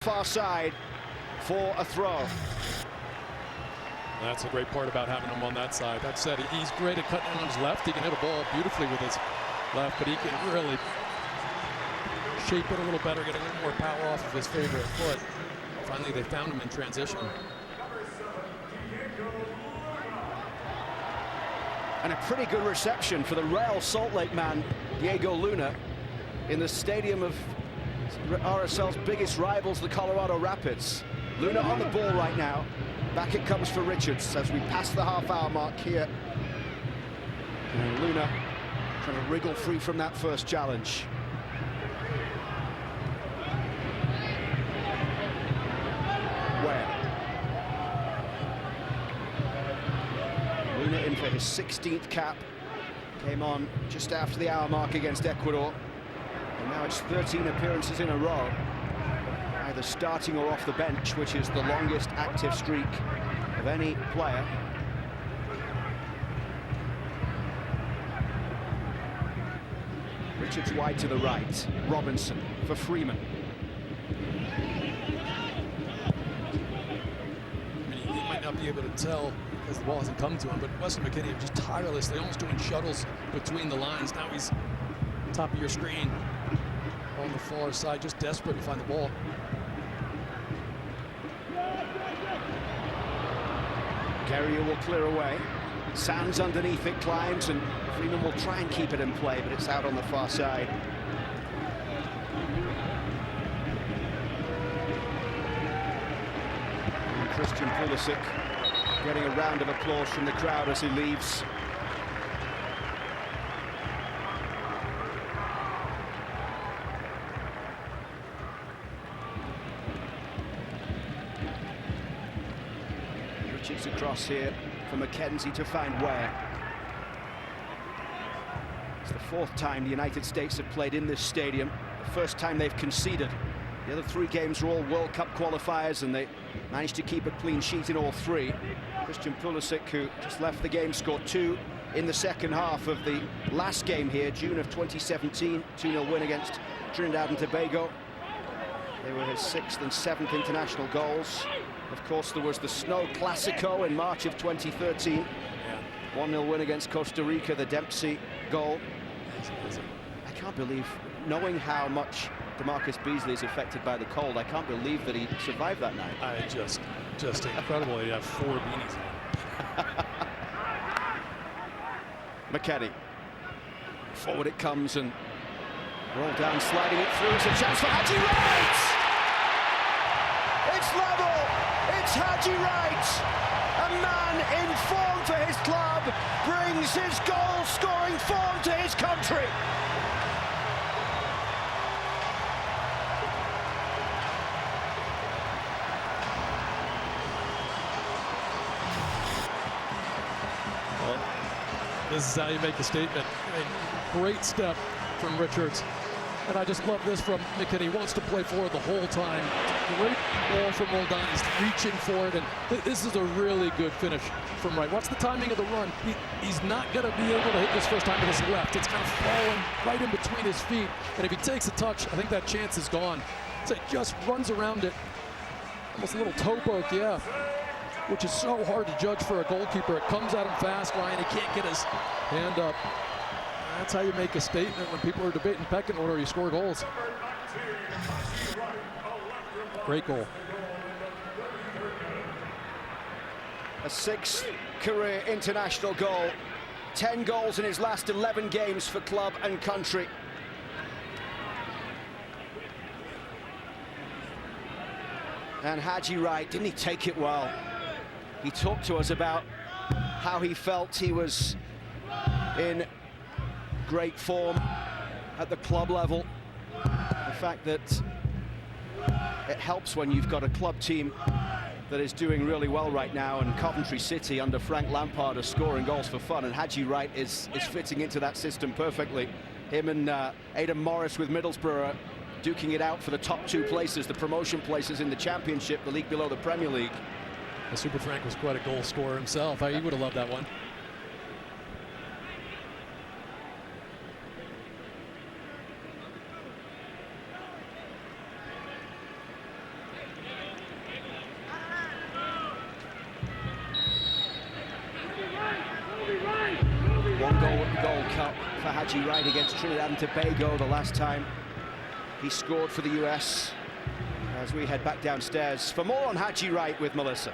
Far side for a throw. That's a great part about having him on that side. That said, he's great at cutting on his left. He can hit a ball beautifully with his left, but he can really shape it a little better, get a little more power off of his favorite foot. Finally, they found him in transition. And a pretty good reception for the Real Salt Lake man, Diego Luna, in the stadium of RSL's biggest rivals, the Colorado Rapids. Luna on the ball right now. Back it comes for Richards as we pass the half-hour mark here. And Luna trying to wriggle free from that first challenge. Where? Luna in for his 16th cap. Came on just after the hour mark against Ecuador. And now it's 13 appearances in a row, either starting or off the bench, which is the longest active streak of any player. Richards wide to the right. Robinson for Freeman. I mean, he might not be able to tell because the ball hasn't come to him, but Weston McKennie just tirelessly, almost doing shuttles between the lines. Now he's top of your screen on the far side, just desperate to find the ball. Guerrier will clear away. Sands underneath it, climbs, and Freeman will try and keep it in play, but it's out on the far side. And Christian Pulisic getting a round of applause from the crowd as he leaves. Richards across here for McKenzie to find Ware. It's the fourth time the United States have played in this stadium. The first time they've conceded. The other three games were all World Cup qualifiers, and they managed to keep a clean sheet in all three. Christian Pulisic, who just left the game, scored 2 in the second half of the last game here, June of 2017, 2-0 win against Trinidad and Tobago. They were his 6th and 7th international goals. Of course, there was the Snow Classico in March of 2013. 1-0 win against Costa Rica, the Dempsey goal. I can't believe, knowing how much DeMarcus Beasley is affected by the cold, I can't believe that he survived that night. Just incredible. He had 4 beanies on. McKennie. Forward it comes and roll down, sliding it through. It's a chance for Haji Wright! It's level! It's Haji Wright! A man in form for his club brings his goal-scoring form to his country. This is how you make a statement. A great step from Richards. And I just love this from McKennie. He wants to play forward the whole time. Great ball from Roldan. He's reaching for it. And this is a really good finish from Wright. Watch the timing of the run. He's not going to be able to hit this first time with his left. It's kind of falling right in between his feet. And if he takes a touch, I think that chance is gone. So he just runs around it. Almost a little toe poke, yeah. Which is so hard to judge for a goalkeeper. It comes at him fast, Ryan. He can't get his hand up. That's how you make a statement when people are debating pecking order. You score goals. Great goal. A 6th career international goal. 10 goals in his last 11 games for club and country. And Haji Wright, didn't he take it well? He talked to us about how he felt he was in great form at the club level. The fact that it helps when you've got a club team that is doing really well right now, and Coventry City under Frank Lampard are scoring goals for fun, and Haji Wright is fitting into that system perfectly. Him and Aidan Morris with Middlesbrough duking it out for the top 2 places, the promotion places in the Championship, the league below the Premier League. Well, Super Frank was quite a goal scorer himself. He would have loved that one. Cup for Haji Wright against Trinidad and Tobago the last time he scored for the US. As we head back downstairs for more on Haji Wright with Melissa.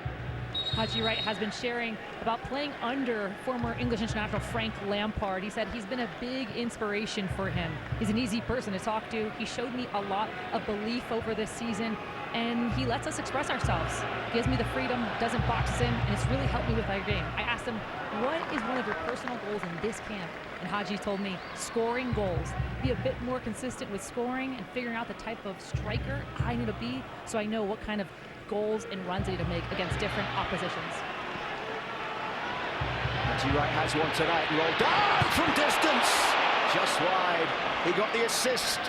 Haji Wright has been sharing about playing under former English international Frank Lampard. He said he's been a big inspiration for him. He's an easy person to talk to. He showed me a lot of belief over this season, and he lets us express ourselves. Gives me the freedom, doesn't box us in, and it's really helped me with our game. I asked him, what is one of your personal goals in this camp? And Haji told me, scoring goals. Be a bit more consistent with scoring and figuring out the type of striker I need to be so I know what kind of goals and runs I need to make against different oppositions. Haji Wright has one tonight, rolled down from distance, just wide. He got the assist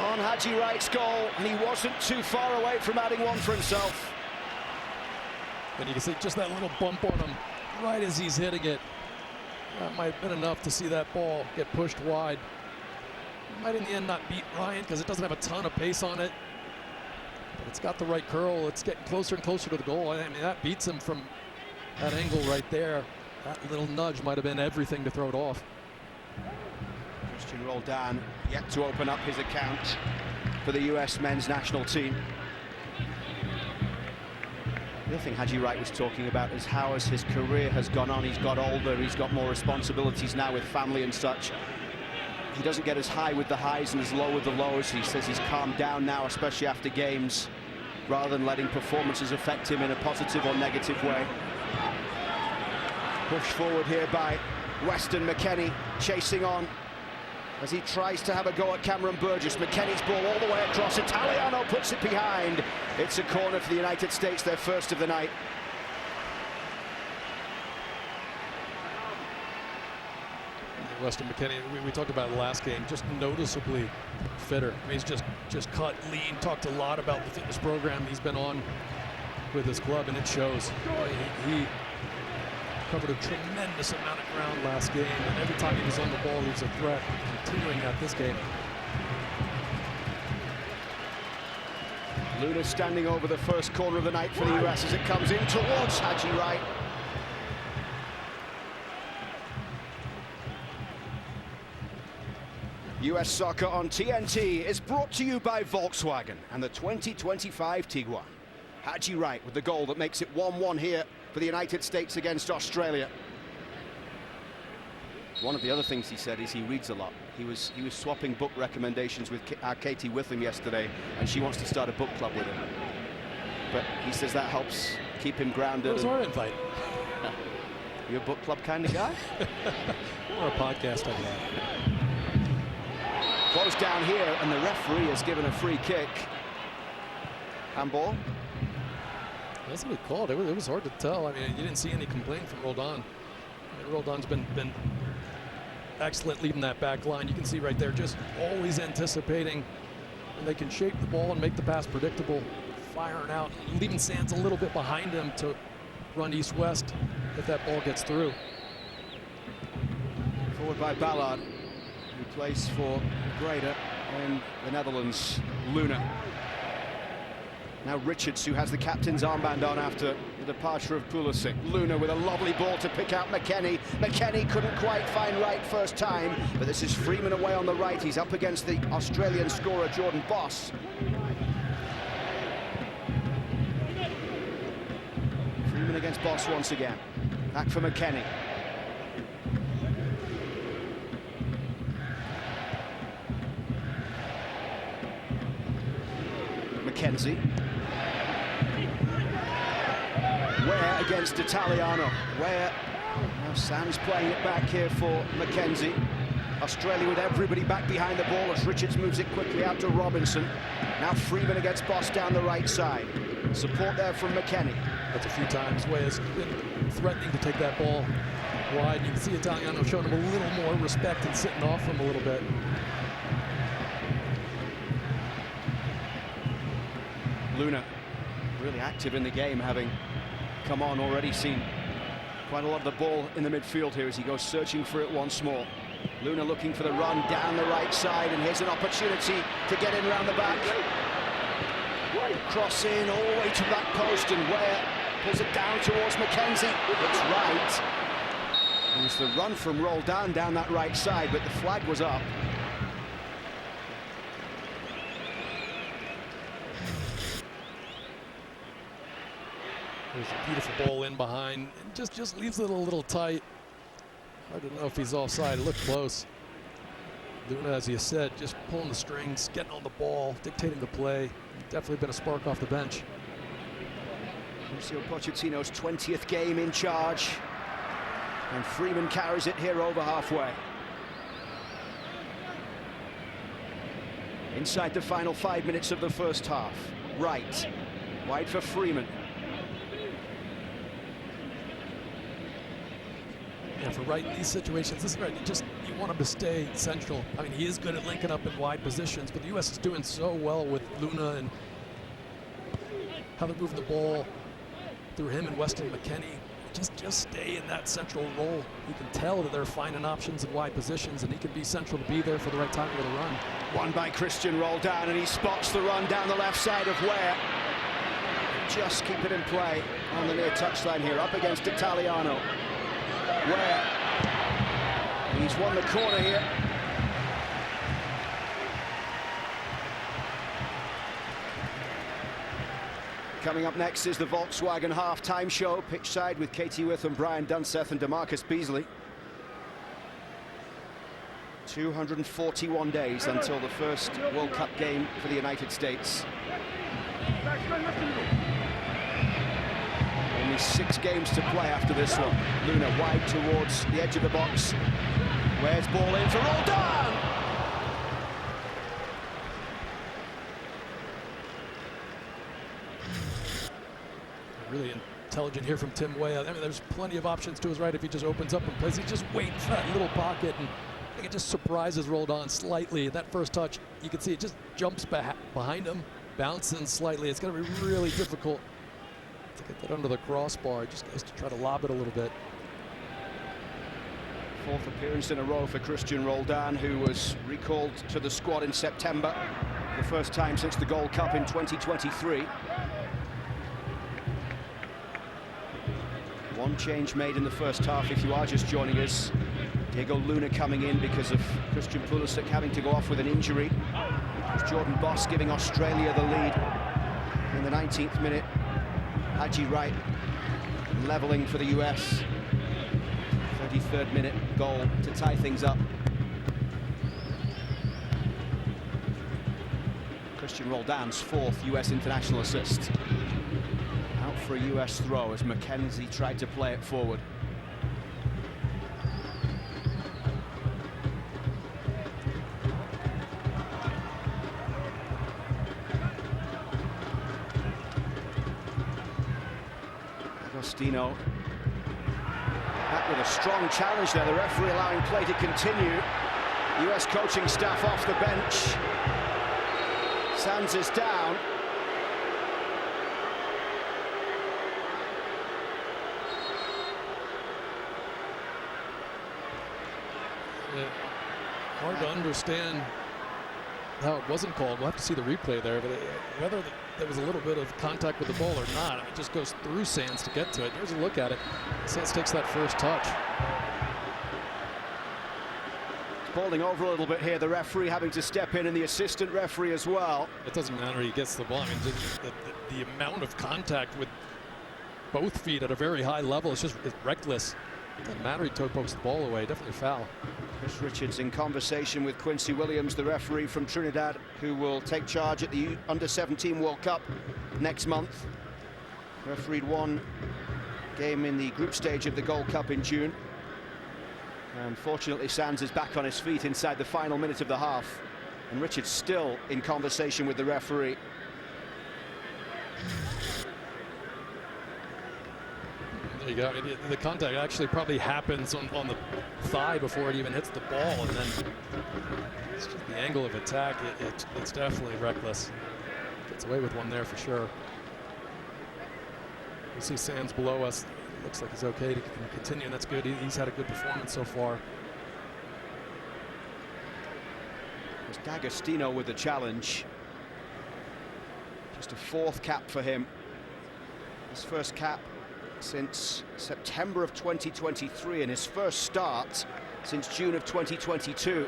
on Haji Wright's goal, and he wasn't too far away from adding one for himself. And you can see just that little bump on him right as he's hitting it. That might have been enough to see that ball get pushed wide. Might in the end not beat Ryan because it doesn't have a ton of pace on it. But it's got the right curl. It's getting closer and closer to the goal. I mean, that beats him from that angle right there. That little nudge might have been everything to throw it off. Christian Roldan yet to open up his account for the US men's national team. The other thing Haji Wright was talking about is how as his career has gone on, he's got older, he's got more responsibilities now with family and such. He doesn't get as high with the highs and as low with the lows. He says he's calmed down now, especially after games, rather than letting performances affect him in a positive or negative way. Pushed forward here by Weston McKennie, chasing on as he tries to have a go at Cameron Burgess. McKennie's ball all the way across. Italiano puts it behind. It's a corner for the United States, their first of the night. Weston McKennie, we talked about it last game, just noticeably fitter. I mean, he's just cut lean. Talked a lot about the fitness program he's been on with his club, and it shows. He covered a tremendous amount of ground last game, and every time he was on the ball, he was a threat. Continuing that this game. Luna standing over the first corner of the night for the US as it comes in towards Haji Wright. US Soccer on TNT is brought to you by Volkswagen and the 2025 Tiguan. Haji Wright with the goal that makes it 1-1 here for the United States against Australia. One of the other things he said is he reads a lot. He was swapping book recommendations with Katie Witham yesterday, and she wants to start a book club with him. But he says that helps keep him grounded. What was our invite? You a book club kind of guy? Or a podcast, I guess. Close down here, and the referee has given a free kick. Handball. That's what he called. It was hard to tell. I mean, you didn't see any complaint from Roldan. I mean, Roldan's been excellent leading that back line. You can see right there, just always anticipating. And they can shape the ball and make the pass predictable, firing out, leaving Sands a little bit behind him to run east-west if that ball gets through. Forward by Ballard, who plays for Breda in the Netherlands. Luna. Now Richards, who has the captain's armband on after the departure of Pulisic. Luna with a lovely ball to pick out McKennie. McKennie couldn't quite find Wright first time, but this is Freeman away on the right. He's up against the Australian scorer, Jordan Boss. Freeman against Boss once again. Back for McKennie. McKenzie. Ware against Italiano. Ware. Now Sam's playing it back here for McKenzie. Australia with everybody back behind the ball as Richards moves it quickly out to Robinson. Now Freeman against Boss down the right side. Support there from McKennie. That's a few times. Ware's been threatening to take that ball wide. You can see Italiano showing him a little more respect and sitting off him a little bit. Luna really active in the game, having come on, already seen quite a lot of the ball in the midfield here as he goes searching for it once more. Luna looking for the run down the right side, and here's an opportunity to get in around the back. Cross in all the way to that post, and Ware pulls it down towards McKenzie. It's right. It was the run from Roldan down that right side, but the flag was up. There's a beautiful ball in behind, and just leaves it a little tight. I don't know if he's offside. It looked close. Luna, as you said, just pulling the strings, getting on the ball, dictating the play. Definitely been a spark off the bench. Mauricio Pochettino's 20th game in charge, and Freeman carries it here over halfway. Inside the final 5 minutes of the first half. Right, wide for Freeman. Yeah, for Wright in these situations, this is right. You want him to stay central. I mean, he is good at linking up in wide positions, but the U.S. is doing so well with Luna and how they're moving the ball through him and Weston McKennie. Just stay in that central role. You can tell that they're finding options in wide positions, and he can be central to be there for the right time with a run. Won by Christian Roldan, and he spots the run down the left side of Ware. Just keep it in play on the near touchline here, up against Italiano. Ware, he's won the corner here. Coming up next is the Volkswagen half-time show, pitch side with Katie Witham, Brian Dunseth and DeMarcus Beasley. 241 days until the first World Cup game for the United States. Only 6 games to play after this one. Luna wide towards the edge of the box. Ware's ball in for Roldan! Really intelligent here from Tim Weah. I mean, there's plenty of options to his right if he just opens up and plays. He's just waiting for that little pocket, and I think it just surprises Roldan slightly. That first touch, you can see it just jumps behind him, bouncing slightly. It's going to be really difficult to get that under the crossbar. Just has to try to lob it a little bit. 4th appearance in a row for Christian Roldan, who was recalled to the squad in September, the first time since the Gold Cup in 2023. One change made in the first half, if you are just joining us. Diego Luna coming in because of Christian Pulisic having to go off with an injury. It's Jordan Boss giving Australia the lead in the 19th minute. Haji Wright leveling for the US. 33rd minute goal to tie things up. Christian Roldan's 4th US international assist. Out for a US throw as Mackenzie tried to play it forward. Agostino back with a strong challenge there. The referee allowing play to continue. US coaching staff off the bench. Sands is down. Hard to understand how it wasn't called. We'll have to see the replay there, but whether there was a little bit of contact with the ball or not, it just goes through Sands to get to it. Here's a look at it. Sands takes that first touch. Balling over a little bit here, the referee having to step in, and the assistant referee as well. It doesn't matter, he gets the ball. I mean, the amount of contact with both feet at a very high level is just reckless. It doesn't matter, he toe pokes the ball away, definitely foul. Chris Richards in conversation with Quincy Williams, the referee from Trinidad, who will take charge at the Under-17 World Cup next month. Refereed one game in the group stage of the Gold Cup in June. Unfortunately, Sands is back on his feet inside the final minute of the half, and Richards still in conversation with the referee. There you go. The contact actually probably happens on the thigh before it even hits the ball, and then it's just the angle of attack. It's definitely reckless. Gets away with one there for sure. You see Sands below us. Looks like he's okay to continue, and that's good. He's had a good performance so far. It's D'Agostino with the challenge. Just a 4th cap for him. His first cap since September of 2023, and his first start since June of 2022.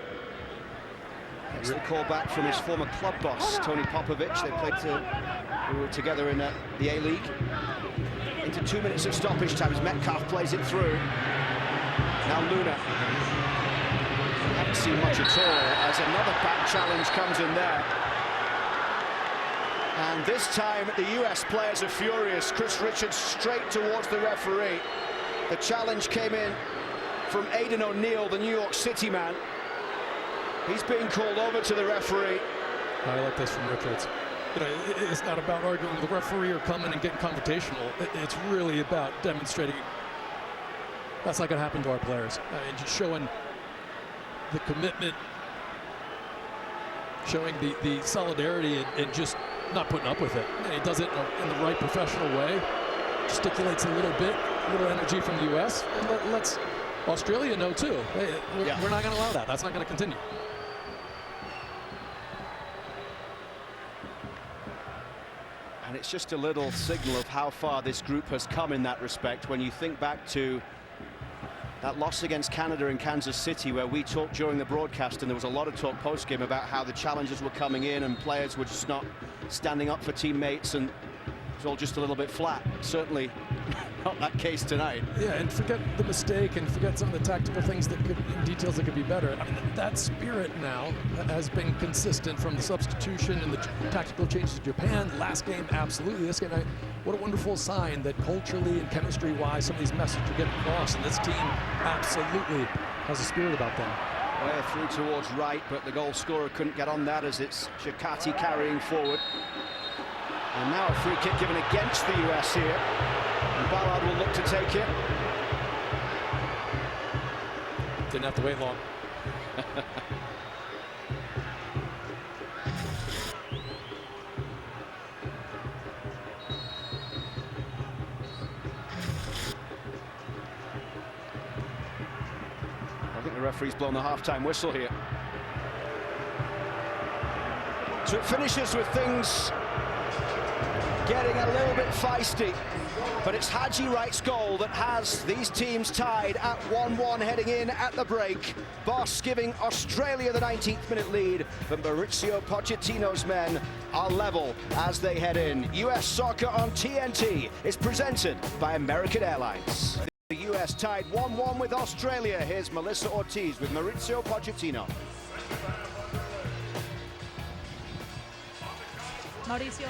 Gets the call back from his former club boss, Tony Popovic. They played together in the A-League. Into 2 minutes of stoppage time as Metcalf plays it through. Now Luna. Haven't seen much at all as another back challenge comes in there. And this time the US players are furious. Chris Richards straight towards the referee. The challenge came in from Aidan O'Neill, the New York City man. He's being called over to the referee. I like this from Richards. You know, it's not about arguing with the referee or coming and getting confrontational. It's really about demonstrating that's not going to happen to our players. And just showing the commitment, showing the solidarity, and just not putting up with it. And he does it in the right professional way. Gesticulates a little bit, a little energy from the U.S. And let's Australia know too. Hey, we're not going to allow that. That's not going to continue. And it's just a little signal of how far this group has come in that respect when you think back to that loss against Canada in Kansas City, where we talked during the broadcast and there was a lot of talk post-game about how the challenges were coming in and players were just not standing up for teammates, and it was all just a little bit flat. Certainly not that case tonight. Yeah, and forget the mistake and forget some of the tactical things details that could be better. I mean, that spirit now has been consistent from the substitution and the tactical changes to Japan. Last game, absolutely. This game, what a wonderful sign that culturally and chemistry-wise, some of these messages are getting across, and this team absolutely has a spirit about them. Way through towards right, but the goal scorer couldn't get on that as it's Shakati carrying forward. And now a free kick given against the US here. And Ballard will look to take it. Didn't have to wait long. I think the referee's blown the half-time whistle here. So it finishes with things getting a little bit feisty, but it's Haji Wright's goal that has these teams tied at 1-1 heading in at the break. Boss giving Australia the 19th minute lead, but Mauricio Pochettino's men are level as they head in. US Soccer on TNT is presented by American Airlines. The US tied 1-1 with Australia. Here's Melissa Ortiz with Mauricio Pochettino. Mauricio,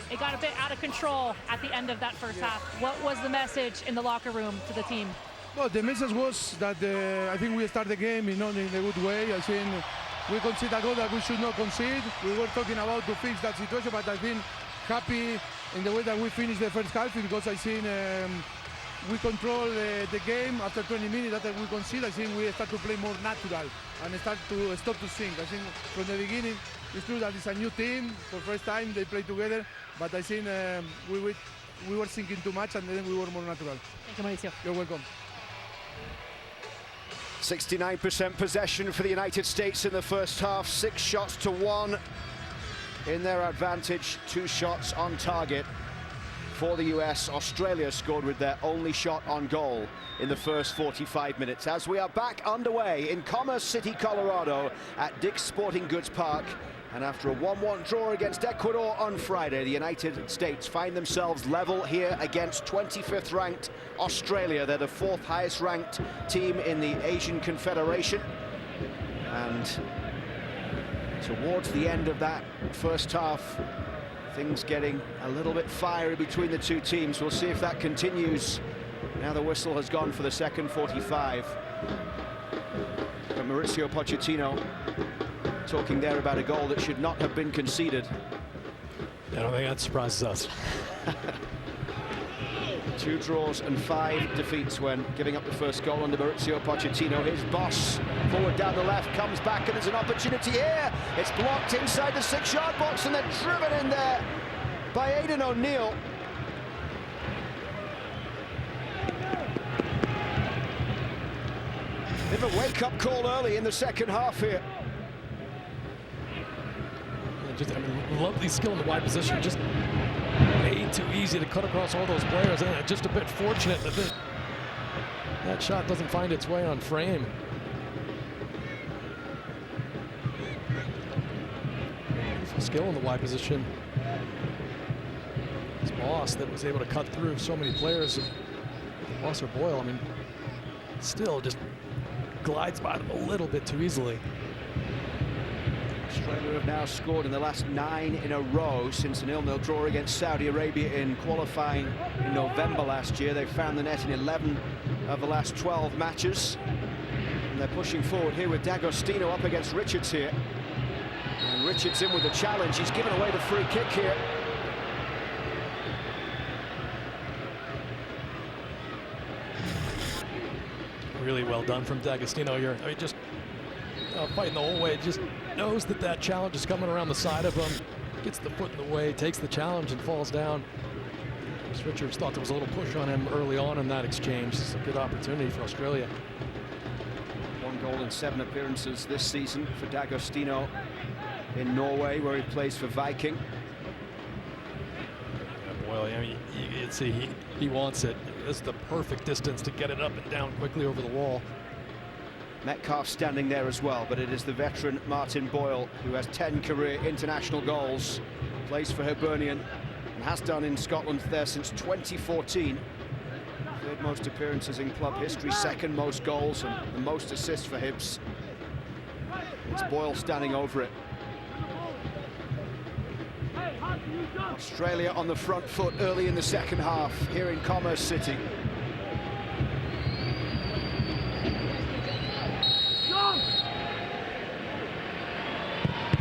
it got a bit out of control at the end of that first half. What was the message in the locker room to the team? Well, the message was that I think we start the game in a good way. I think we concede a goal that we should not concede. We were talking about to fix that situation, but I've been happy in the way that we finished the first half, because I think we control the game. After 20 minutes that we concede, I think we start to play more natural and start to stop to sink. I think from the beginning, it's true that it's a new team. For the first time they play together, but I think we were thinking too much and then we were more natural. Thank you, Mauricio. You're welcome. 69% possession for the United States in the first half, 6 shots to 1 in their advantage, 2 shots on target for the US. Australia scored with their only shot on goal in the first 45 minutes. As we are back underway in Commerce City, Colorado at Dick's Sporting Goods Park. And after a 1-1 draw against Ecuador on Friday, the United States find themselves level here against 25th ranked Australia. They're the 4th highest ranked team in the Asian Confederation. And towards the end of that first half, things getting a little bit fiery between the two teams. We'll see if that continues. Now the whistle has gone for the second 45. But Mauricio Pochettino talking there about a goal that should not have been conceded. I don't think that surprises us. 2 draws and 5 defeats when giving up the first goal under Mauricio Pochettino. His boss forward down the left, comes back, and there's an opportunity here. It's blocked inside the 6-yard box and then driven in there by Aidan O'Neill. Bit of a wake-up call early in the second half here. Just, I mean, lovely skill in the wide position. Just made too easy to cut across all those players, and just a bit fortunate that that shot doesn't find its way on frame. Beautiful skill in the wide position. It's Moss that was able to cut through so many players. Moss or Boyle, I mean, still just glides by them a little bit too easily. Australia have now scored in the last 9 in a row since an 0-0 draw against Saudi Arabia in qualifying in November last year. They found the net in 11 of the last 12 matches. And they're pushing forward here with D'Agostino up against Richards here. And Richards in with the challenge. He's given away the free kick here. Really well done from D'Agostino here. I mean, just fighting the whole way. Just knows that that challenge is coming around the side of him. Gets the foot in the way, takes the challenge, and falls down. Richards thought there was a little push on him early on in that exchange. This is a good opportunity for Australia. 1 goal in 7 appearances this season for D'Agostino in Norway, where he plays for Viking. Well, I mean, you can see he wants it. This is the perfect distance to get it up and down quickly over the wall. Metcalf standing there as well, but it is the veteran Martin Boyle who has 10 career international goals, plays for Hibernian and has done in Scotland there since 2014. 3rd most appearances in club history, 2nd most goals and the most assists for Hibs. It's Boyle standing over it. Australia on the front foot early in the 2nd half here in Commerce City.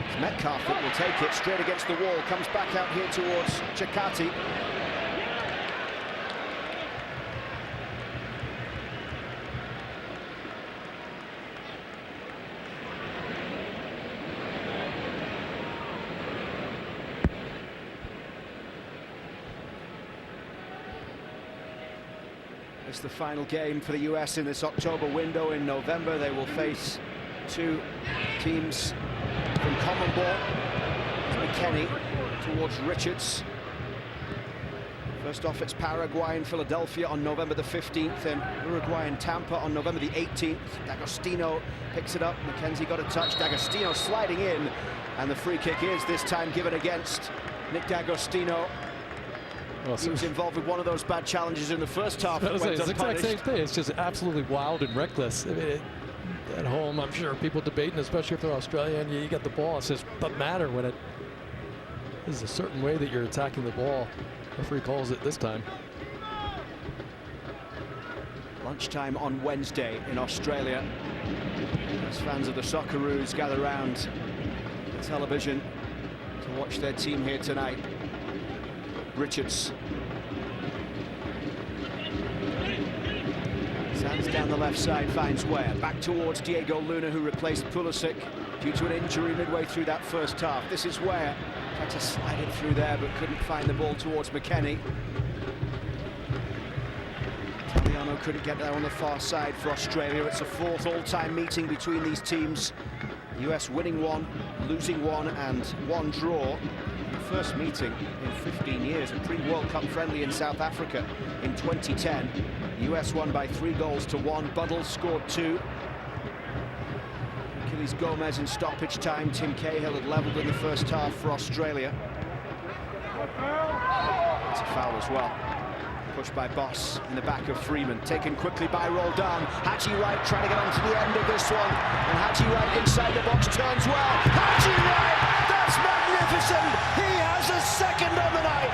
It's Metcalf that will take it straight against the wall, comes back out here towards Chakati. It's the final game for the US in this October window. In November, they will face 2 teams from Common Ball. McKenny towards Richards. First off, it's Paraguay and Philadelphia on November the 15th, and Uruguay and Tampa on November the 18th. D'Agostino picks it up. McKenzie got a touch. D'Agostino sliding in, and the free kick is this time given against Nick D'Agostino. Well, he was involved with one of those bad challenges in the first half. It's the exact same thing. It's just absolutely wild and reckless. I mean, at home, I'm sure people debating, especially if they're Australian, you get the ball. It just doesn't matter when it is a certain way that you're attacking the ball. Referee calls it this time. Lunchtime on Wednesday in Australia, as fans of the Socceroos gather round the television to watch their team here tonight. Richards. Sands down the left side, finds Ware. Back towards Diego Luna, who replaced Pulisic due to an injury midway through that first half. This is Ware. Tried to slide it through there, but couldn't find the ball towards McKennie. Italiano couldn't get there on the far side for Australia. It's a 4th all-time meeting between these teams. The US winning 1, losing 1, and 1 draw. First meeting in 15 years, a pre-World Cup friendly in South Africa in 2010. The US won by 3 goals to 1. Buddle scored 2. Achilles Gomez in stoppage time. Tim Cahill had levelled in the first half for Australia. It's a foul as well. Pushed by Boss in the back of Freeman. Taken quickly by Roldan. Haji Wright trying to get onto the end of this one. And Haji Wright inside the box turns well. Haji Wright! That's magnificent! He has a 2nd on the night!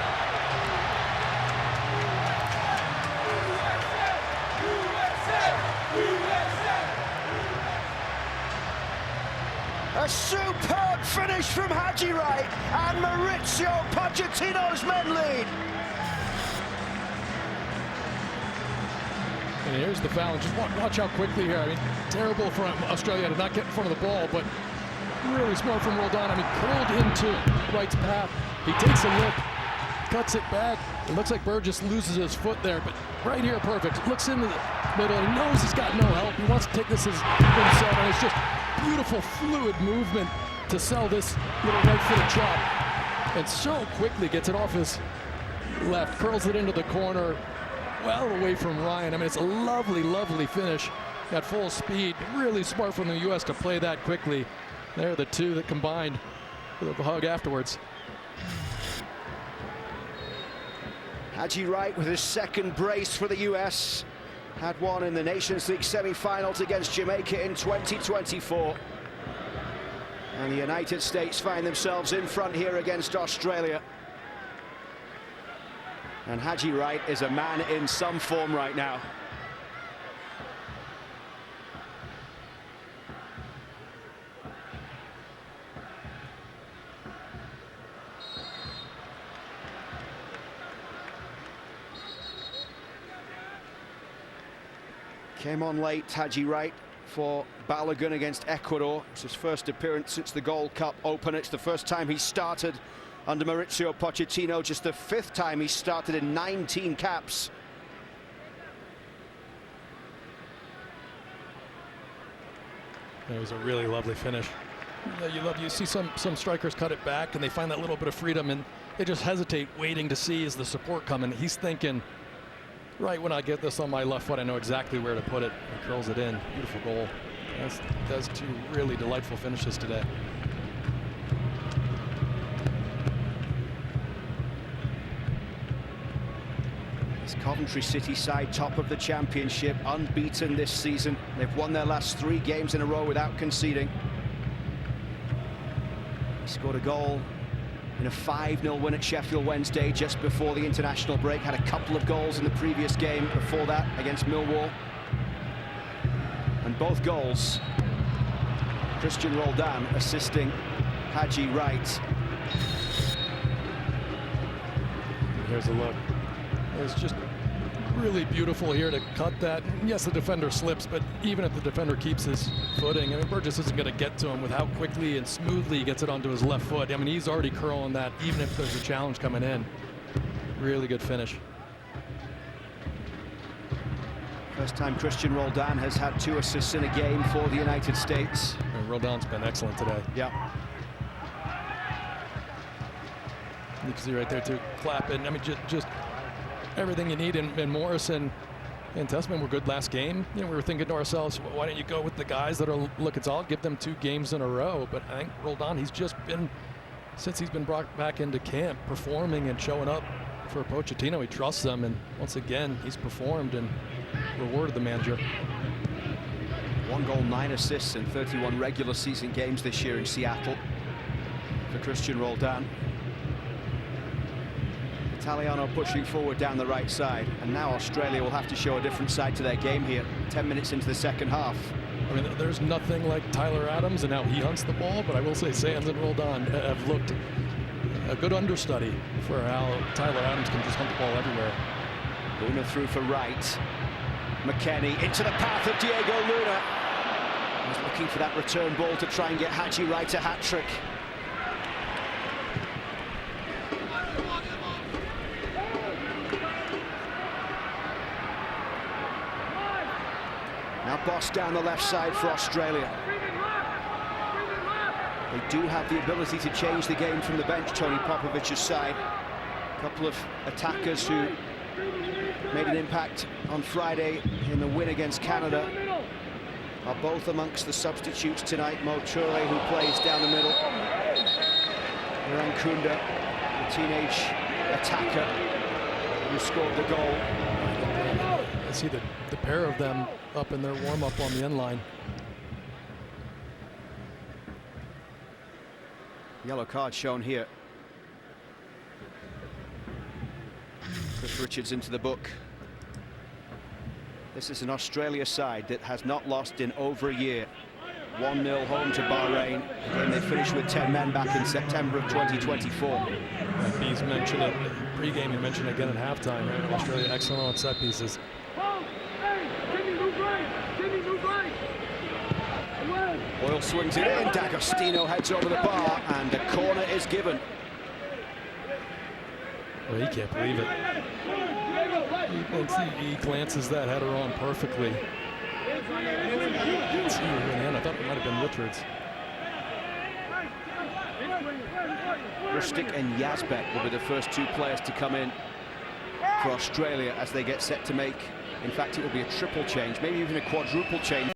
A superb finish from Haji Wright, and Maurizio Pochettino's men lead. And here's the foul. Just watch how quickly here. I mean, terrible from Australia to not get in front of the ball, but really smart from Roldan. I mean, curled into Wright's path. He takes a look, cuts it back. It looks like Burgess loses his foot there, but right here, perfect. Looks into the middle. He knows he's got no help. He wants to take this as himself, and it's just beautiful, fluid movement to sell this little right-footed chop. And so quickly gets it off his left, curls it into the corner, well away from Ryan. I mean, it's a lovely, lovely finish at full speed. Really smart from the U.S. to play that quickly. They're the two that combined with a hug afterwards. Haji Wright with his second brace for the US. Had one in the Nations League semi-finals against Jamaica in 2024. And the United States find themselves in front here against Australia. And Haji Wright is a man in some form right now. Came on late, Haji Wright, for Balogun against Ecuador. It's his first appearance since the Gold Cup Open. It's the first time he started under Mauricio Pochettino, just the 5th time he started in 19 caps. It was a really lovely finish. You see some strikers cut it back and they find that little bit of freedom and they just hesitate, waiting to see is the support coming. He's thinking, right when I get this on my left foot, I know exactly where to put it. He curls it in. Beautiful goal. That's 2 really delightful finishes today. This Coventry City side, top of the championship, unbeaten this season. They've won their last 3 games in a row without conceding. He scored a goal in a 5-0 win at Sheffield Wednesday just before the international break. Had a couple of goals in the previous game before that against Millwall. And both goals, Christian Roldan assisting Haji Wright. Here's a look. It's just really beautiful here to cut that. Yes, the defender slips, but even if the defender keeps his footing, I mean, Burgess isn't going to get to him with how quickly and smoothly he gets it onto his left foot. I mean, he's already curling that, even if there's a challenge coming in. Really good finish. First time Christian Roldan has had 2 assists in a game for the United States. And Roldan's been excellent today. Yeah. You can see right there too, clapping. I mean, just everything you need. And Morrison and Tessman were good last game. You know, we were thinking to ourselves, well, why don't you go with the guys that are looking solid, give them 2 games in a row. But I think Roldan, he's just been, since he's been brought back into camp, performing and showing up for Pochettino. He trusts them, and once again, he's performed and rewarded the manager. 1 goal, 9 assists in 31 regular season games this year in Seattle for Christian Roldan. Italiano pushing forward down the right side, and now Australia will have to show a different side to their game here. 10 minutes into the second half. I mean, there's nothing like Tyler Adams and how he hunts the ball, but I will say Sands and Roldan have looked a good understudy for how Tyler Adams can just hunt the ball everywhere. Luna through for Wright. McKennie into the path of Diego Luna. He's looking for that return ball to try and get Haji Wright a hat-trick. Now Boss down the left side for Australia. They do have the ability to change the game from the bench, Tony Popovic's side. A couple of attackers who made an impact on Friday in the win against Canada are both amongst the substitutes tonight. Mo Toure, who plays down the middle. Iran Kunda, the teenage attacker who scored the goal. I see the pair of them up in their warm-up on the end line. Yellow card shown here. Chris Richards into the book. This is an Australia side that has not lost in over a year. 1-0 home to Bahrain. A game they finished with 10 men back in September of 2024. He's mentioned it pre-game, he mentioned it again at halftime. Right? Australia excellent on set pieces. Boyle swings it in, D'Agostino heads over the bar, and a corner is given. Well, he can't believe it. He glances that header on perfectly. I thought it might have been Richards. Rustic and Yazbek will be the first 2 players to come in for Australia as they get set to make, in fact, it will be a triple change, maybe even a quadruple change.